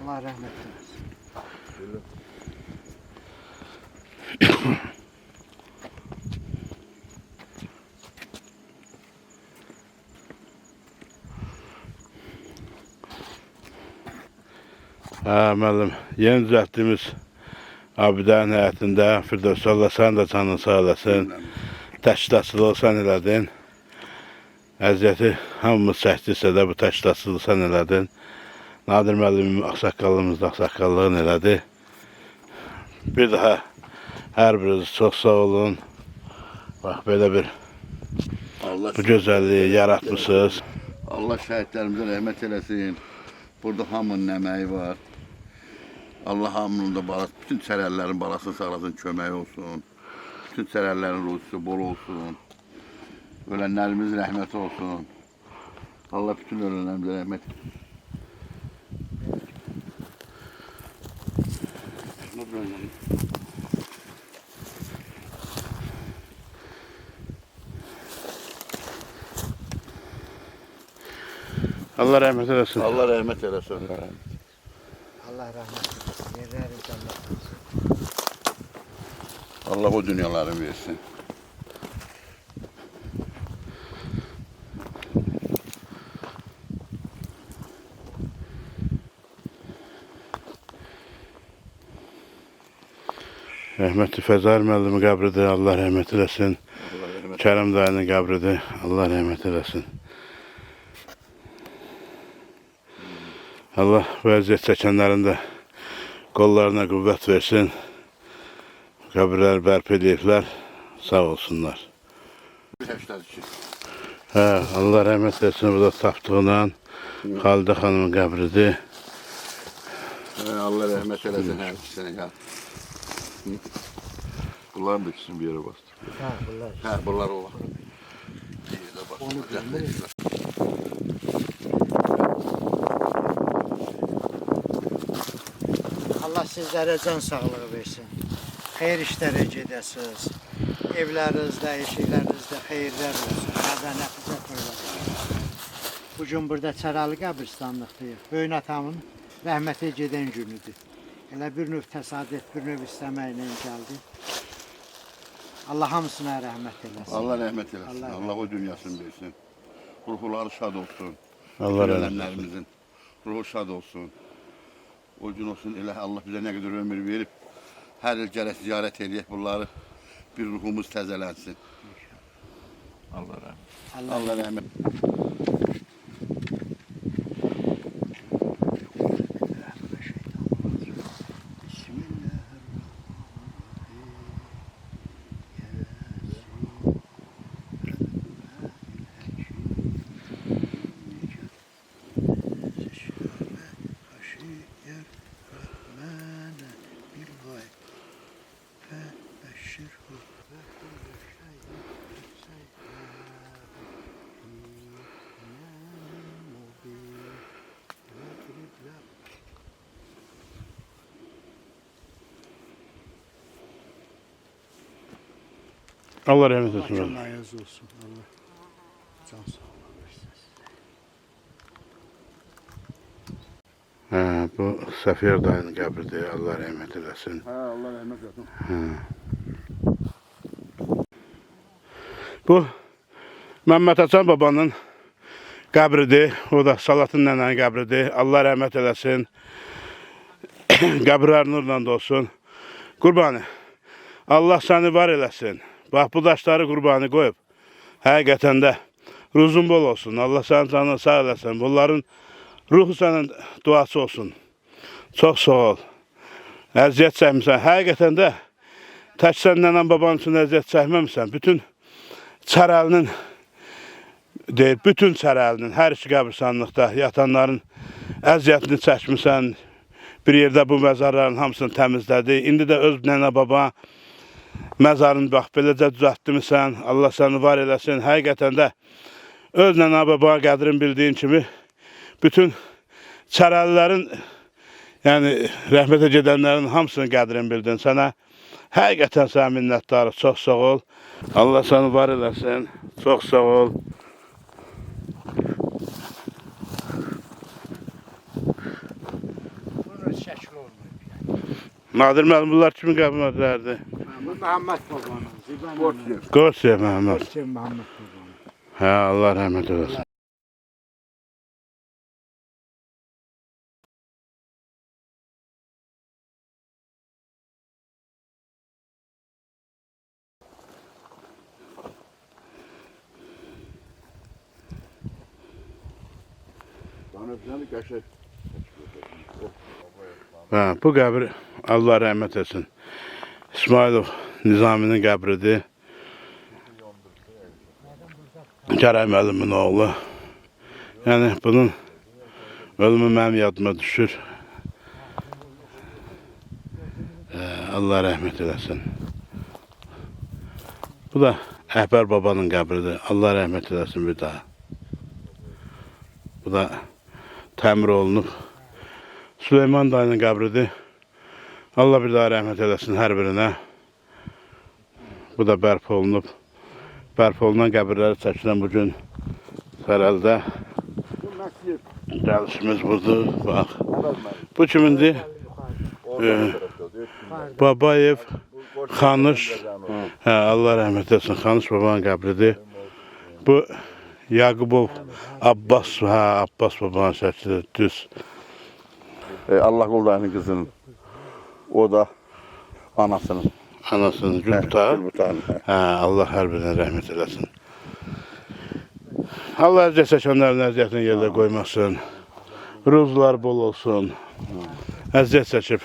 Allah rahmet eylesin. Müəllim, yeni düzəltdiyimiz abidənin həyətində Firdevs Allah sən də canın sağ olasın. Təşkilatçılığı sən elədin. Əziyyəti hamımız çəkdirsə də bu təşkilatçılığı sən elədin. Nadir müəllimim ağsaqqallımız da ağsaqqallığını elədi. Bir daha hər biriniz çox sağ olun. Bax, belə bir bu gözəlliyi yaratmışsınız. Allah şəhidlərimizə rəhmət eləsin. Burada hamının əməyi var. Allah hamının da balası, bütün çərəllərin balasını sağlasın, köməyi olsun. Bütün çərəllərin ruhusu bol olsun. Ölənlərimiz rəhmət olsun. Allah bütün ölənlərimizə rəhmət etsin. Allah rəhmət eləsin. Allah rəhmət eləsin. Allah rahmet eylesin. Yerleri cennet olsun. Allah o dünyaları versin. Rəhmətli Fəzar müəllimi qəbridir. Allah rəhmət eləsin. Kərəm dayının qəbridir. Allah rəhmət eləsin. Allah vəziyyət çəkənlərin də qollarına qüvvət versin. Qəbirləri bərpa ediblər. Sağ olsunlar. Allah rəhmət eləsin. Bu da tapdığıyla Xalidə xanımın qəbridir. Allah rəhmət eləsin hər ikisine ya. Bunlar da ikisini bir yere bastı. Bunlar o var. Allah sizlere can sağlığı versin. Xeyir işlərə gedəsiniz. Evlərinizdə, eşiklərinizdə xeyirlər olsun. Nəfizə koyulasın. Bugün burada Çərəli qəbristanlıqdayıq. Böyük atamın rəhmətə gedən günüdür. Elə bir növ təsadüf, bir növ istəməklə gəldi. Allah hamısına rəhmət eləsin. Allah rəhmət eləsin. Allah o dünyasını versin. Ruhları şad olsun. Allah rəhmət Ölənlərimizin ruhu şad olsun. O gün olsun elə Allah bizə nə qədər ömür verib. Hər il gərək ziyarət edək bunları. Bir ruhumuz təzələnsin. Allah rəhmət. Allah rəhmət. Allah rəhmət etsin. Allah razı olsun. Allah can sağlığı versin. Bu Səfiyar dayının qəbridir. Allah rəhmət eləsin. Allah rəhmət eləsin. Bu Məmməd Haçan babanın qəbridir. O da Salatın nənənin qəbridir. Allah rəhmət eləsin. Qəbrlər nurla dolsun. Qurbani, Allah səni var eləsin. Bax, bu daşları qurbanı qoyub. Həqiqətən də ruzun bol olsun. Allah sənin canını sağ eləsin. Bunların ruhu sənin duası olsun. Çox sağ ol. Əziyyət çəkmirsən. Həqiqətən də tək sən nənən baban üçün əziyyət çəkməmişsən. Bütün Çərəlinin deyil, bütün Çərəlinin hər iki qəbristanlıqda yatanların əziyyətini çəkmirsən. Bir yerdə bu məzarların hamısını təmizlədi. İndi də öz nənə baba məzarını bax, beləcə düzəltdirmisən. Allah səni var eləsin. Həqiqətən də öz nənə baba qədrini bildiyin kimi bütün Çərəlilərin Yəni rəhmətə gedənlərin hamısının qədrini bildin. Sənə həqiqətən sənə minnətdarıq. Çox sağ ol. Allah səni var eləsin. Çox sağ ol. Bunun şəkli olmuyor. Nadir müəllim bunlar kimin qəbirlərdir? Bu Məhəmməd babanın. Zibanın. Qorsiya Məhəmməd. Qorsiya Məhəmməd babanın. Hə, Allah rəhmət eləsin. Hə, bu qəbir Allah rəhmət etsin. İsmailov Nizaminin qəbridir. Gəray müəllimin oğlu. Yəni bunun ölümü mənim yadıma düşür. Allah rəhmət eləsin. Bu da Əhbər babanın qəbridir. Allah rəhmət eləsin bir daha. Bu da təmir olunub. Süleyman dayının qəbridir. Allah bir daha rəhmət eləsin hər birinə. Bu da bərpa olunub. Bərpa olunan qəbirləri çəkilən bugün Fərəldə. Gəlişimiz budur. Bax. Bu kimindir? Babayev Xanış. Hə, Allah rəhmət etsin. Xanış babanın qəbridir. Bu Yaqubov Abbas, hə, Abbas babanın şəkli düz. Allah Quldayının qızının, o da anasının. Anasının Gülbutaq. Gülbutaq. Allah hər birinə rəhmət eləsin. Allah əziyyət çəkənlərin əziyyətini yerdə qoymasın. Ruzlar bol olsun. Əziyyət çəkib,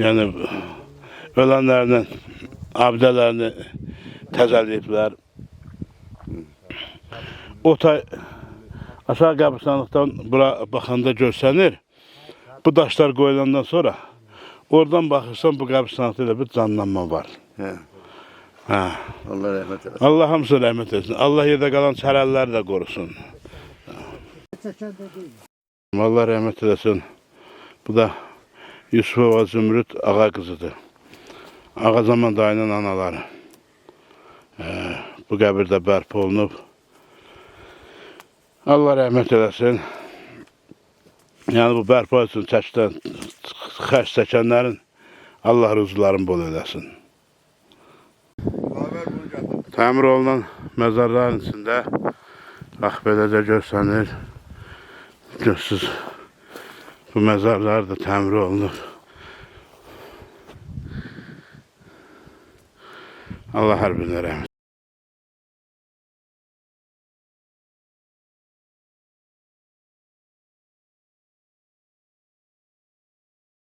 yəni ölənlərinin abidələrini təzəliyiblər. O tay aşağı qəbristanlıqdan bura baxanda görsənir. Bu daşlar qoyulandan sonra oradan baxırsan bu qəbristanlıqda elə bir canlanma var. Hə. Hə. Allah rəhmət eləsin. Allah hamısına rəhmət etsin. Allah yerdə qalan çərəlləri də qorusun. Allah rəhmət eləsin. Bu da Yusufova Zümrüd ağa qızıdır. Ağazaman dayının anaları. Bu qəbirdə bərpa olunub. Allah rəhmət eləsin. Yəni bu bərpa üçün çəkilən, xərc çəkənlərin Allah rüzqlarını bol eləsin. Təmir olunan məzarların içində bax beləcə görsənir. Görsünüz, bu məzarlar da təmir olunub. Allah hər birinə rəhmət.